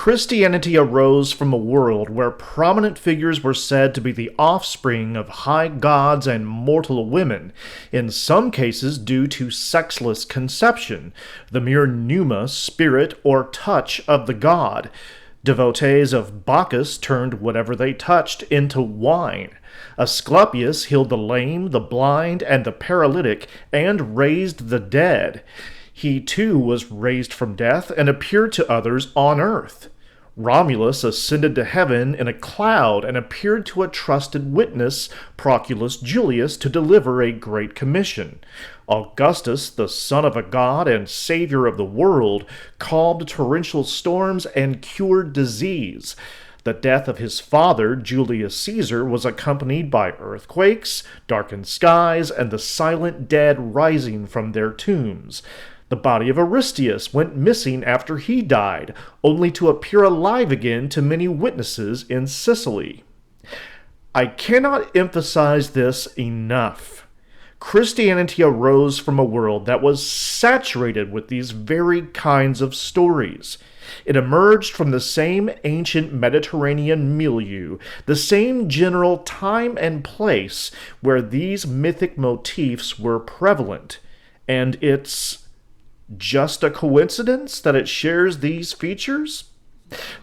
Christianity arose from a world where prominent figures were said to be the offspring of high gods and mortal women, in some cases due to sexless conception, the mere pneuma, spirit, or touch of the god. Devotees of Bacchus turned whatever they touched into wine. Asclepius healed the lame, the blind, and the paralytic, and raised the dead. He too was raised from death and appeared to others on earth. Romulus ascended to heaven in a cloud and appeared to a trusted witness, Proculus Julius, to deliver a great commission. Augustus, the son of a god and savior of the world, calmed torrential storms and cured disease. The death of his father, Julius Caesar, was accompanied by earthquakes, darkened skies, and the silent dead rising from their tombs. The body of Aristeus went missing after he died, only to appear alive again to many witnesses in Sicily. I cannot emphasize this enough. Christianity arose from a world that was saturated with these very kinds of stories. It emerged from the same ancient Mediterranean milieu, the same general time and place where these mythic motifs were prevalent, and it's just a coincidence that it shares these features?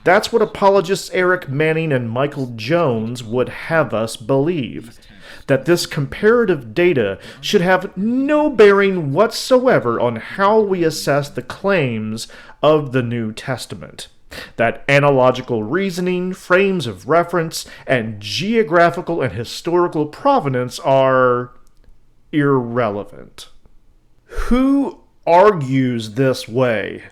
That's what apologists Eric Manning and Michael Jones would have us believe, that this comparative data should have no bearing whatsoever on how we assess the claims of the New Testament, that analogical reasoning, frames of reference, and geographical and historical provenance are irrelevant. Who argues this way,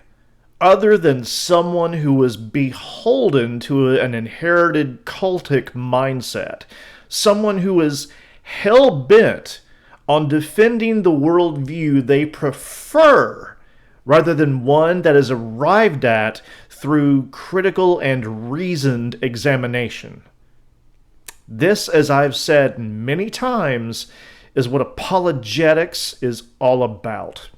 other than someone who is beholden to an inherited cultic mindset, someone who is hell-bent on defending the worldview they prefer, rather than one that is arrived at through critical and reasoned examination? This, as I've said many times, is what apologetics is all about.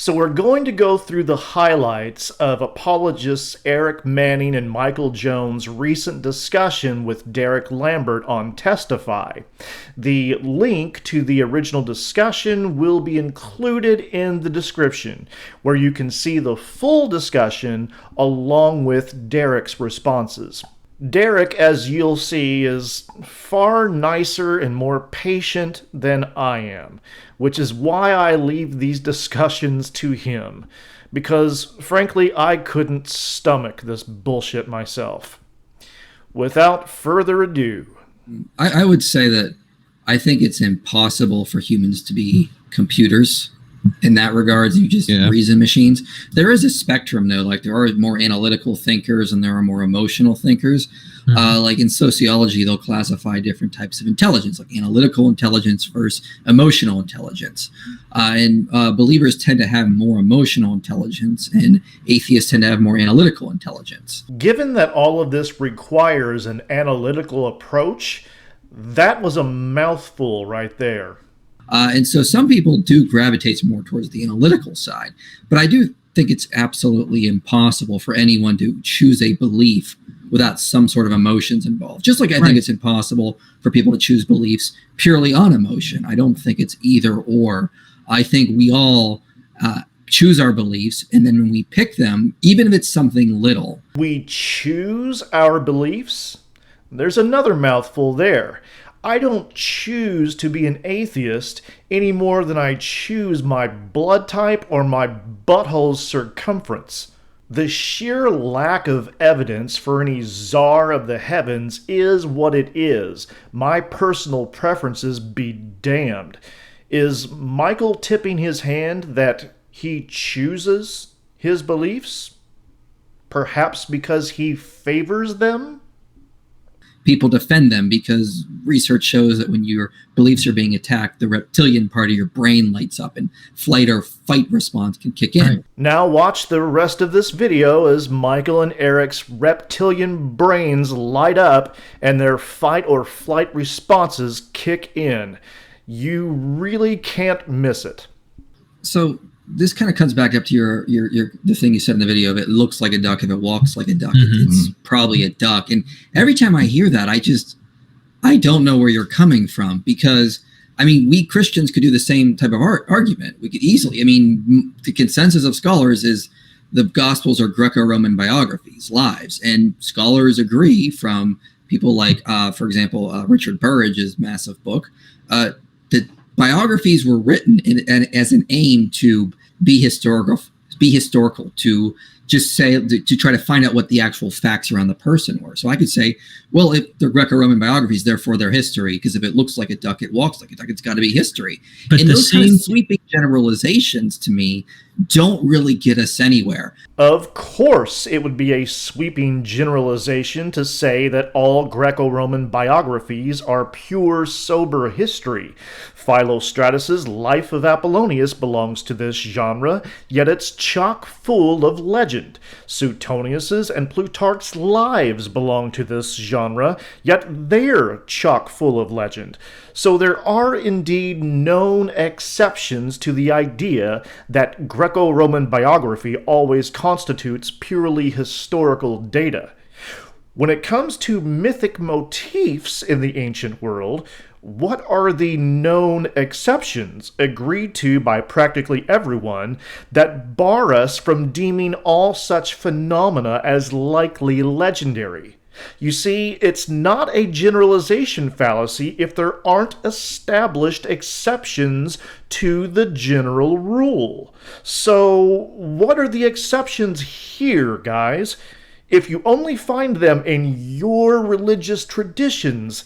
So we're going to go through the highlights of apologists Eric Manning and Michael Jones' recent discussion with Derek Lambert on Testify. The link to the original discussion will be included in the description, where you can see the full discussion along with Derek's responses. Derek, as you'll see, is far nicer and more patient than I am, which is why I leave these discussions to him, because, frankly, I couldn't stomach this bullshit myself. Without further ado... I would say that I think it's impossible for humans to be computers in that regards. You just reason machines. There is a spectrum, though. Like, there are more analytical thinkers and there are more emotional thinkers. Like in sociology, they'll classify different types of intelligence, like analytical intelligence versus emotional intelligence. And believers tend to have more emotional intelligence, and atheists tend to have more analytical intelligence. Given that all of this requires an analytical approach, that was a mouthful right there. And so some people do gravitate more towards the analytical side, but I do think it's absolutely impossible for anyone to choose a belief without some sort of emotions involved. Just like I think it's impossible for people to choose beliefs purely on emotion. I don't think it's either or. I think we all choose our beliefs, and then when we pick them, even if it's something little. We choose our beliefs? There's another mouthful there. I don't choose to be an atheist any more than I choose my blood type or my butthole's circumference. The sheer lack of evidence for any czar of the heavens is what it is. My personal preferences be damned. Is Michael tipping his hand that he chooses his beliefs? Perhaps because he favors them? people defend them because research shows that when your beliefs are being attacked, the reptilian part of your brain lights up and flight or fight response can kick in. Right. Now watch the rest of this video as Michael and Eric's reptilian brains light up and their fight or flight responses kick in. You really can't miss it. So this kind of comes back up to the thing you said in the video. If it looks like a duck, if it walks like a duck, it's probably a duck. And every time I hear that, I don't know where you're coming from, because I mean, we Christians could do the same type of argument. We could easily. I mean, the consensus of scholars is the Gospels are Greco-Roman biographies, lives, and scholars agree, from people like, for example, Richard Burridge's massive book, that biographies were written as an aim to be historical, to just say, to try to find out what the actual facts around the person were. So I could say, well, if they're Greco-Roman biographies, therefore they're history, because if it looks like a duck, it walks like a duck, it's got to be history. But and those kind of sweeping generalizations, to me, don't really get us anywhere. Of course, it would be a sweeping generalization to say that all Greco-Roman biographies are pure, sober history. Philostratus's Life of Apollonius belongs to this genre, yet it's chock full of legend. Suetonius's and Plutarch's Lives belong to this genre, yet they're chock full of legend. So there are indeed known exceptions to the idea that Greco-Roman biography always constitutes purely historical data. When it comes to mythic motifs in the ancient world, what are the known exceptions agreed to by practically everyone that bar us from deeming all such phenomena as likely legendary? You see, it's not a generalization fallacy if there aren't established exceptions to the general rule. So, what are the exceptions here, guys? If you only find them in your religious traditions,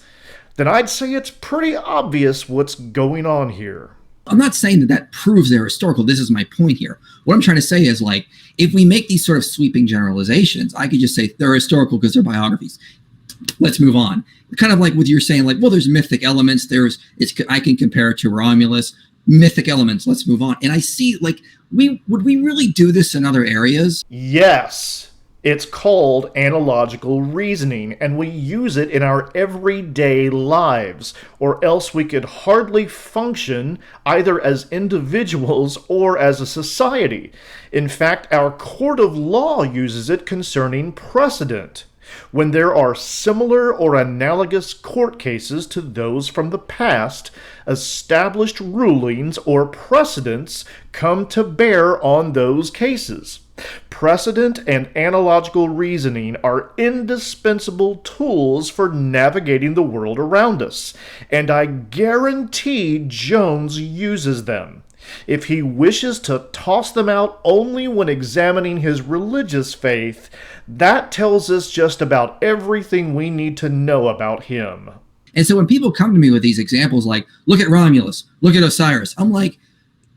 then I'd say it's pretty obvious what's going on here. I'm not saying that proves they're historical. This is my point here. What I'm trying to say is, like, if we make these sort of sweeping generalizations, I could just say they're historical because they're biographies. Let's move on. Kind of like what you're saying, like, well, there's mythic elements. I can compare it to Romulus. Mythic elements. Let's move on. And I see, like, would we really do this in other areas? Yes. It's called analogical reasoning, and we use it in our everyday lives, or else we could hardly function either as individuals or as a society. In fact, our court of law uses it concerning precedent. When there are similar or analogous court cases to those from the past, established rulings or precedents come to bear on those cases. Precedent and analogical reasoning are indispensable tools for navigating the world around us, and I guarantee Jones uses them. If he wishes to toss them out only when examining his religious faith, that tells us just about everything we need to know about him. And so when people come to me with these examples like, look at Romulus, look at Osiris, I'm like,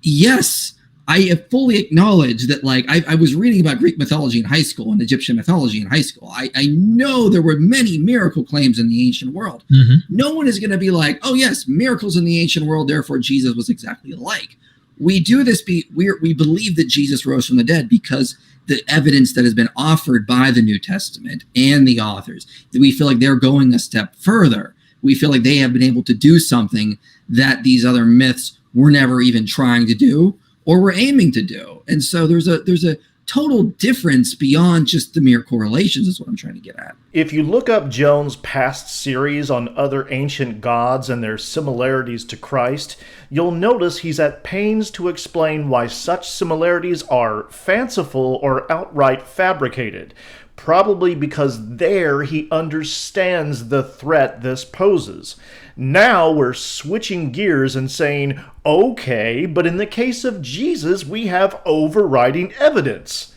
yes, I fully acknowledge that, like, I was reading about Greek mythology in high school and Egyptian mythology in high school. I know there were many miracle claims in the ancient world. No one is going to be like, oh, yes, miracles in the ancient world, therefore Jesus was exactly alike. We do this, we believe that Jesus rose from the dead because the evidence that has been offered by the New Testament and the authors, that we feel like they're going a step further. We feel like they have been able to do something that these other myths were never even trying to do or were aiming to do. And so there's a total difference beyond just the mere correlations is what I'm trying to get at. If you look up Jones' past series on other ancient gods and their similarities to Christ, you'll notice he's at pains to explain why such similarities are fanciful or outright fabricated. Probably because there he understands the threat this poses. Now we're switching gears and saying, okay, but in the case of Jesus, we have overriding evidence.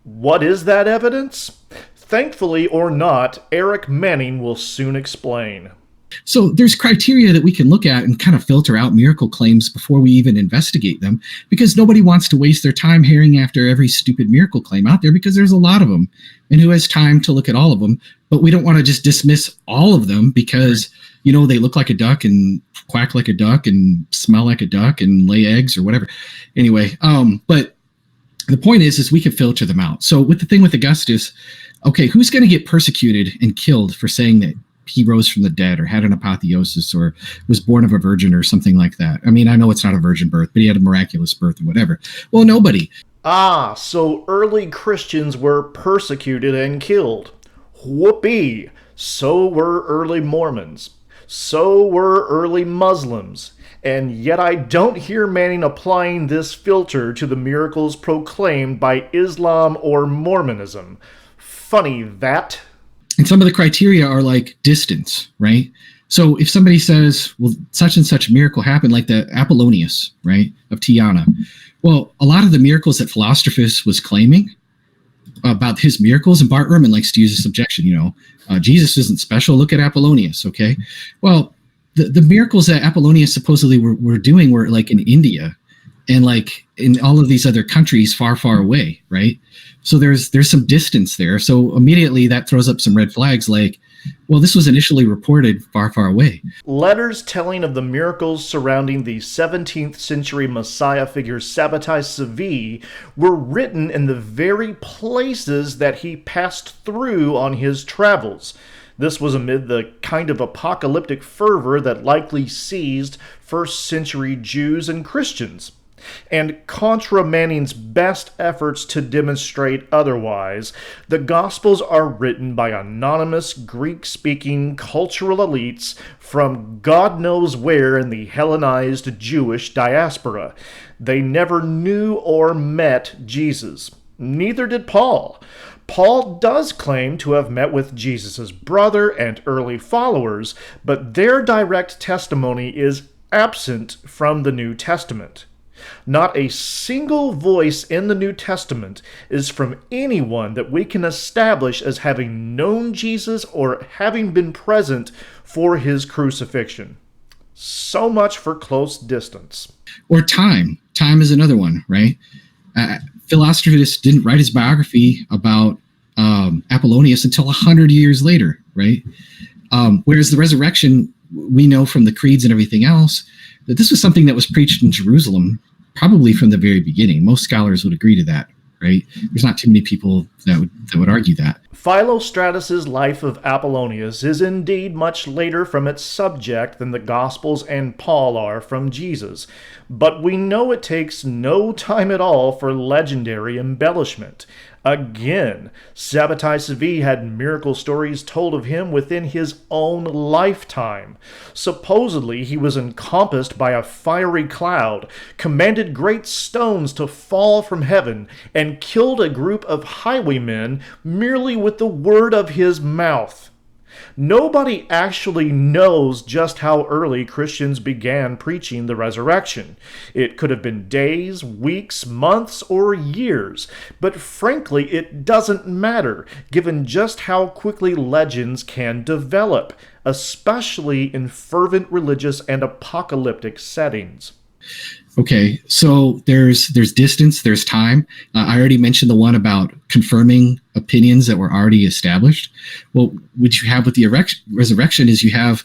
What is that evidence? Thankfully or not, Eric Manning will soon explain. So there's criteria that we can look at and kind of filter out miracle claims before we even investigate them, because nobody wants to waste their time hearing after every stupid miracle claim out there, because there's a lot of them, and who has time to look at all of them? But we don't want to just dismiss all of them because, they look like a duck and quack like a duck and smell like a duck and lay eggs or whatever. Anyway, but the point is we can filter them out. So with the thing with Augustus, okay, who's going to get persecuted and killed for saying that he rose from the dead or had an apotheosis or was born of a virgin or something like that? I mean, I know it's not a virgin birth, but he had a miraculous birth or whatever. Well, nobody. So early Christians were persecuted and killed. Whoopee! So were early Mormons. So were early Muslims. And yet I don't hear Manning applying this filter to the miracles proclaimed by Islam or Mormonism. Funny that. And some of the criteria are like distance, right? So if somebody says, well, such and such miracle happened, like the Apollonius, right, of Tyana. Well, a lot of the miracles that Philostratus was claiming about his miracles, and Bart Ehrman likes to use this objection, Jesus isn't special. Look at Apollonius, okay? Well, the miracles that Apollonius supposedly were doing were like in India and like in all of these other countries far, far away, right? So there's some distance there. So immediately that throws up some red flags like, well, this was initially reported far, far away. Letters telling of the miracles surrounding the 17th century Messiah figure Sabbatai Sevi were written in the very places that he passed through on his travels. This was amid the kind of apocalyptic fervor that likely seized first century Jews and Christians. And contra Manning's best efforts to demonstrate otherwise, the Gospels are written by anonymous Greek-speaking cultural elites from God knows where in the Hellenized Jewish diaspora. They never knew or met Jesus. Neither did Paul. Paul does claim to have met with Jesus' brother and early followers, but their direct testimony is absent from the New Testament. Not a single voice in the New Testament is from anyone that we can establish as having known Jesus or having been present for his crucifixion. So much for close distance. Or time. Time is another one, right? Philostratus didn't write his biography about Apollonius until 100 years later, right? Whereas the resurrection, we know from the creeds and everything else, that this was something that was preached in Jerusalem probably from the very beginning. Most scholars would agree to that, right? There's not too many people that would argue that. Philostratus's life of Apollonius is indeed much later from its subject than the Gospels and Paul are from Jesus, but we know it takes no time at all for legendary embellishment. Again, Sabbatai Sevi had miracle stories told of him within his own lifetime. Supposedly, he was encompassed by a fiery cloud, commanded great stones to fall from heaven, and killed a group of highwaymen merely with the word of his mouth. Nobody actually knows just how early Christians began preaching the resurrection. It could have been days, weeks, months, or years, but frankly, it doesn't matter, given just how quickly legends can develop, especially in fervent religious and apocalyptic settings. Okay, so there's distance, there's time. I already mentioned the one about confirming opinions that were already established. Well, what you have with the resurrection is you have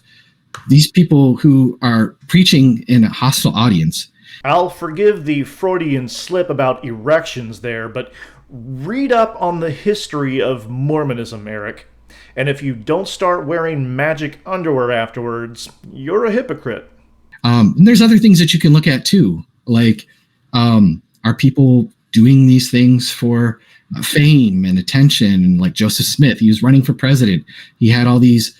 these people who are preaching in a hostile audience. I'll forgive the Freudian slip about erections there, but read up on the history of Mormonism, Eric. And if you don't start wearing magic underwear afterwards, you're a hypocrite. And there's other things that you can look at too, like are people doing these things for fame and attention? And like Joseph Smith, he was running for president. He had all these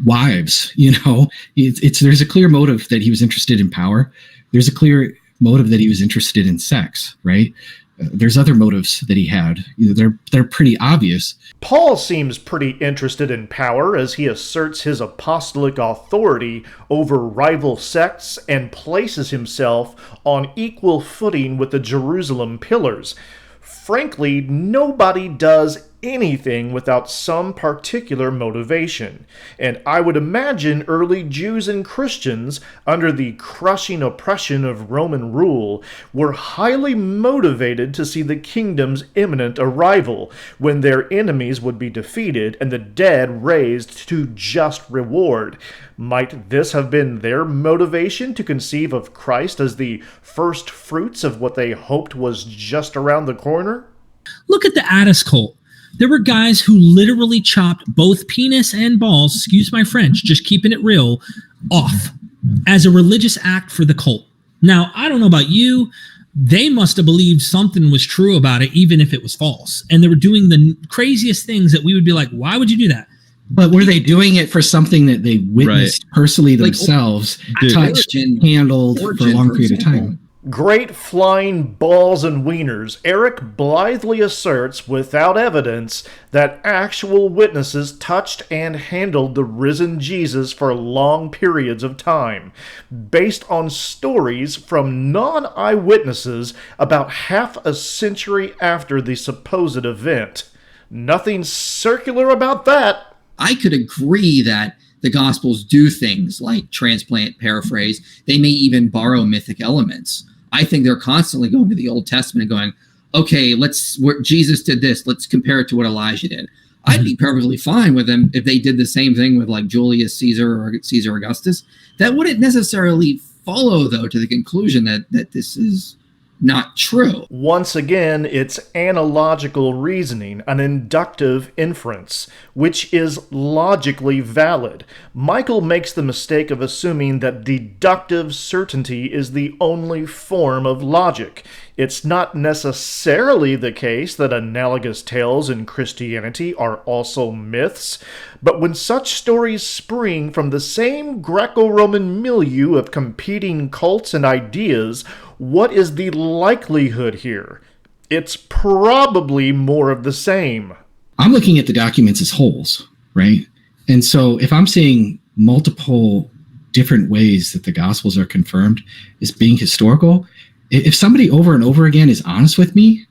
wives. There's a clear motive that he was interested in power. There's a clear motive that he was interested in sex, right? There's other motives that he had. They're pretty obvious. Paul seems pretty interested in power as he asserts his apostolic authority over rival sects and places himself on equal footing with the Jerusalem pillars. Frankly, nobody does anything without some particular motivation. And I would imagine early Jews and Christians, under the crushing oppression of Roman rule, were highly motivated to see the kingdom's imminent arrival, when their enemies would be defeated and the dead raised to just reward. Might this have been their motivation to conceive of Christ as the first fruits of what they hoped was just around the corner? Look at the Addis cult. There were guys who literally chopped both penis and balls, excuse my French, just keeping it real, off as a religious act for the cult. Now, I don't know about you. They must have believed something was true about it, even if it was false. And they were doing the craziest things that we would be like, why would you do that? But were they doing it for something that they witnessed personally themselves, touched, handled for a long period of time? Great flying balls and wieners, Eric blithely asserts without evidence that actual witnesses touched and handled the risen Jesus for long periods of time, based on stories from non-eyewitnesses about half a century after the supposed event. Nothing circular about that. I could agree that the Gospels do things like transplant, paraphrase. They may even borrow mythic elements. I think they're constantly going to the Old Testament and going, okay, Jesus did this. Let's compare it to what Elijah did. I'd be perfectly fine with them if they did the same thing with like Julius Caesar or Caesar Augustus. That wouldn't necessarily follow, though, to the conclusion that this is not true. Once again, it's analogical reasoning, an inductive inference, which is logically valid. Michael makes the mistake of assuming that deductive certainty is the only form of logic. It's not necessarily the case that analogous tales in Christianity are also myths, but when such stories spring from the same Greco-Roman milieu of competing cults and ideas, what is the likelihood here? It's probably more of the same. I'm looking at the documents as wholes, right? And so if I'm seeing multiple different ways that the Gospels are confirmed as being historical, if somebody over and over again is honest with me,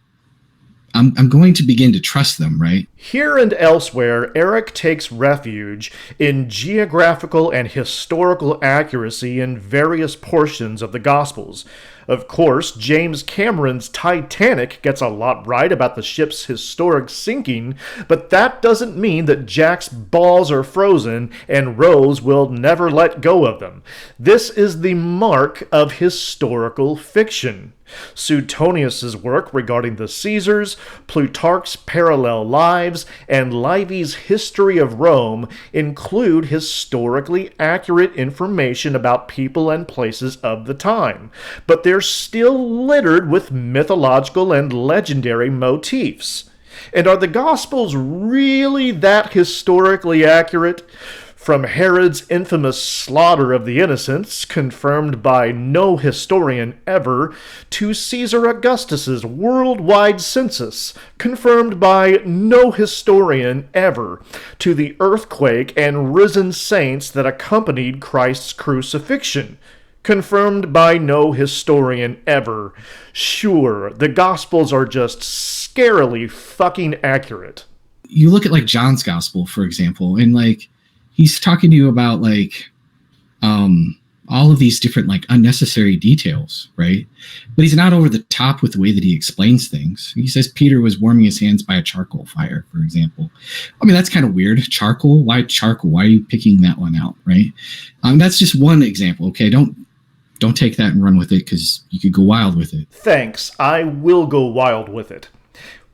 I'm going to begin to trust them, right? Here and elsewhere, Eric takes refuge in geographical and historical accuracy in various portions of the Gospels. Of course, James Cameron's Titanic gets a lot right about the ship's historic sinking, but that doesn't mean that Jack's balls are frozen and Rose will never let go of them. This is the mark of historical fiction. Suetonius's work regarding the Caesars, Plutarch's parallel lives, and Livy's history of Rome include historically accurate information about people and places of the time, but they're still littered with mythological and legendary motifs. And are the Gospels really that historically accurate? From Herod's infamous slaughter of the innocents, confirmed by no historian ever, to Caesar Augustus's worldwide census, confirmed by no historian ever, to the earthquake and risen saints that accompanied Christ's crucifixion, confirmed by no historian ever. Sure, the Gospels are just scarily fucking accurate. You look at like John's Gospel, for example, and like he's talking to you about like all of these different like unnecessary details, right? But he's not over the top with the way that he explains things. He says Peter was warming his hands by a charcoal fire, for example. I mean, that's kind of weird. Charcoal? Why charcoal? Why are you picking that one out, right? That's just one example, okay? Don't take that and run with it because you could go wild with it. Thanks, I will go wild with it.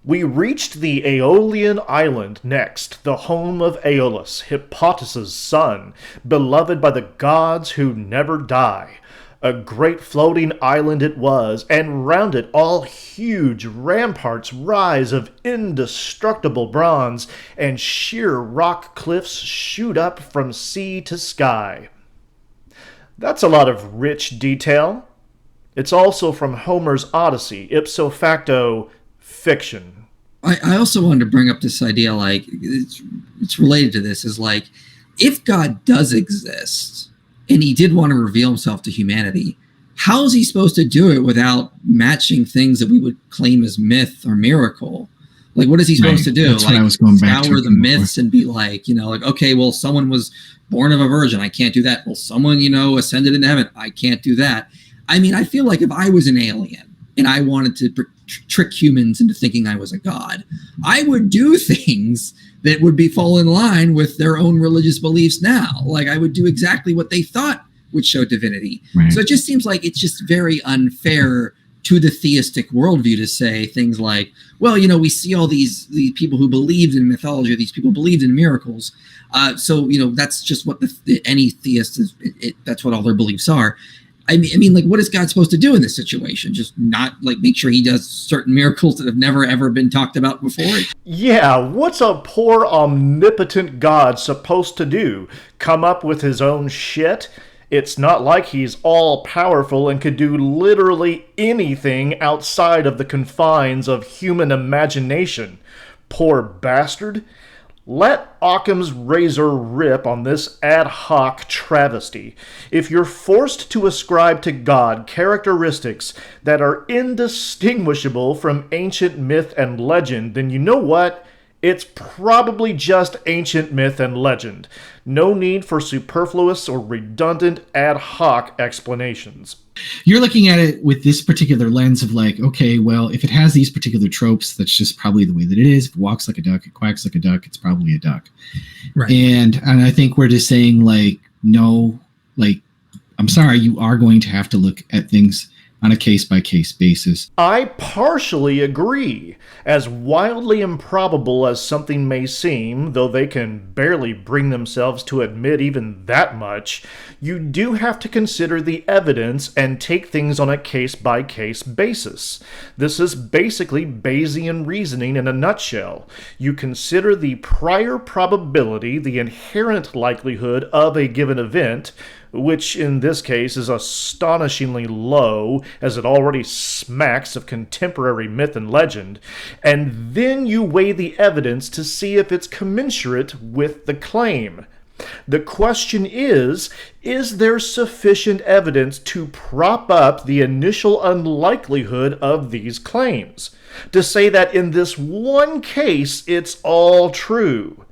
We reached the Aeolian island next, the home of Aeolus, Hippotas' son, beloved by the gods who never die. A great floating island it was, and round it all huge ramparts rise of indestructible bronze, and sheer rock cliffs shoot up from sea to sky. That's a lot of rich detail. It's also from Homer's Odyssey, ipso facto fiction. I also wanted to bring up this idea, like, it's related to this, is like, if God does exist, and he did want to reveal himself to humanity, how is he supposed to do it without matching things that we would claim as myth or miracle? Like, what is he supposed to do? That's like, what I was going back to scour the myths and be like, like, okay, well, someone was born of a virgin. I can't do that. Well, someone, ascended into heaven. I can't do that. I mean, I feel like if I was an alien and I wanted to trick humans into thinking I was a god, I would do things that would fall in line with their own religious beliefs now. Like, I would do exactly what they thought would show divinity. Right. So it just seems like it's just very unfair to the theistic worldview to say things like, well, we see all these people who believed in mythology, these people believed in miracles. So that's just what any theist is. That's what all their beliefs are. I mean, like, what is God supposed to do in this situation? Just not, like, make sure he does certain miracles that have never, ever been talked about before? Yeah, what's a poor, omnipotent God supposed to do? Come up with his own shit? It's not like he's all-powerful and could do literally anything outside of the confines of human imagination. Poor bastard. Let Occam's razor rip on this ad hoc travesty. If you're forced to ascribe to God characteristics that are indistinguishable from ancient myth and legend, then you know what? It's probably just ancient myth and legend. No need for superfluous or redundant ad hoc explanations. You're looking at it with this particular lens of like, okay, well, if it has these particular tropes, that's just probably the way that it is. If it walks like a duck, it quacks like a duck, it's probably a duck. Right. And I think we're just saying, like, no, like, I'm sorry, you are going to have to look at things on a case-by-case basis. I partially agree. As wildly improbable as something may seem, though they can barely bring themselves to admit even that much, you do have to consider the evidence and take things on a case-by-case basis. This is basically Bayesian reasoning in a nutshell. You consider the prior probability, the inherent likelihood of a given event, which in this case is astonishingly low, as it already smacks of contemporary myth and legend, and then you weigh the evidence to see if it's commensurate with the claim. The question is there sufficient evidence to prop up the initial unlikelihood of these claims? To say that in this one case it's all true?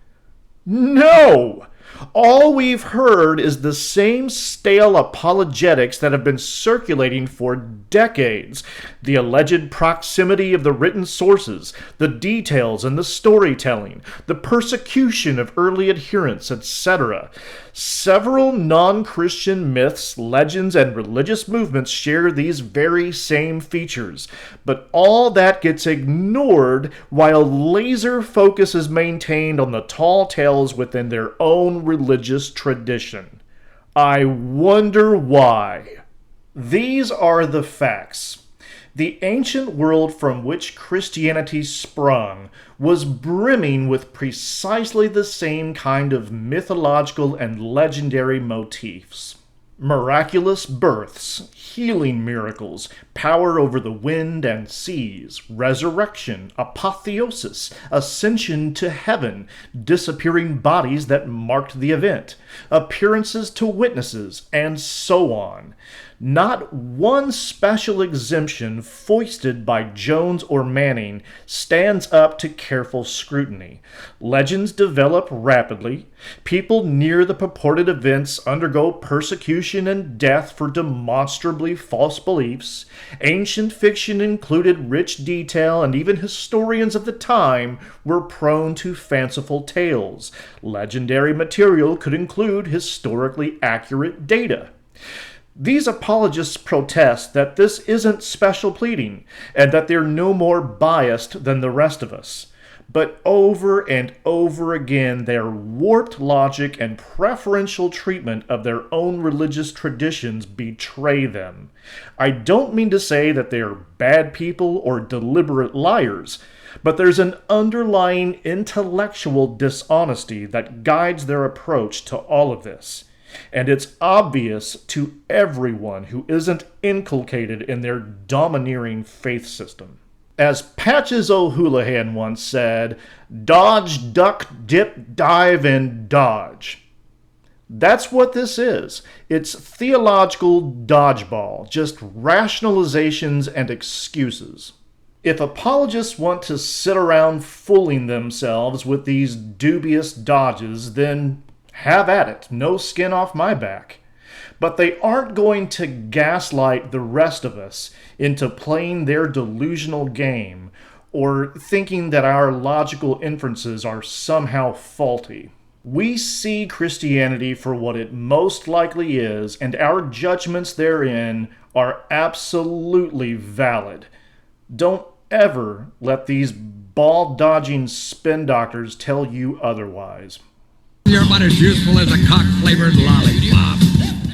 No! All we've heard is the same stale apologetics that have been circulating for decades. The alleged proximity of the written sources, the details and the storytelling, the persecution of early adherents, etc. Several non-Christian myths, legends, and religious movements share these very same features, but all that gets ignored while laser focus is maintained on the tall tales within their own religious tradition. I wonder why. These are the facts. The ancient world from which Christianity sprung was brimming with precisely the same kind of mythological and legendary motifs. Miraculous births, healing miracles, power over the wind and seas, resurrection, apotheosis, ascension to heaven, disappearing bodies that marked the event, appearances to witnesses, and so on. Not one special exemption foisted by Jones or Manning stands up to careful scrutiny. Legends develop rapidly. People near the purported events undergo persecution and death for demonstrably false beliefs. Ancient fiction included rich detail, and even historians of the time were prone to fanciful tales. Legendary material could include historically accurate data. These apologists protest that this isn't special pleading, and that they're no more biased than the rest of us. But over and over again, their warped logic and preferential treatment of their own religious traditions betray them. I don't mean to say that they are bad people or deliberate liars, but there's an underlying intellectual dishonesty that guides their approach to all of this. And it's obvious to everyone who isn't inculcated in their domineering faith system. As Patches O'Houlihan once said, dodge, duck, dip, dive, and dodge. That's what this is. It's theological dodgeball, just rationalizations and excuses. If apologists want to sit around fooling themselves with these dubious dodges, then have at it. No skin off my back. But they aren't going to gaslight the rest of us into playing their delusional game or thinking that our logical inferences are somehow faulty. We see Christianity for what it most likely is, and our judgments therein are absolutely valid. Don't ever let these ball-dodging spin doctors tell you otherwise. You're about as useful as a cock-flavored lollipop.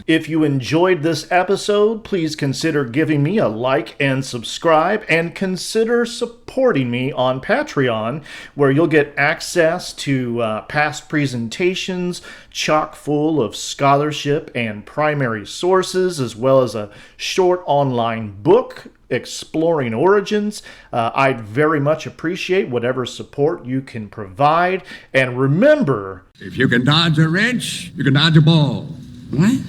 If you enjoyed this episode, please consider giving me a like and subscribe, and consider supporting me on Patreon, where you'll get access to past presentations chock full of scholarship and primary sources, as well as a short online book exploring origins. I'd very much appreciate whatever support you can provide. And remember, if you can dodge a wrench, you can dodge a ball. What?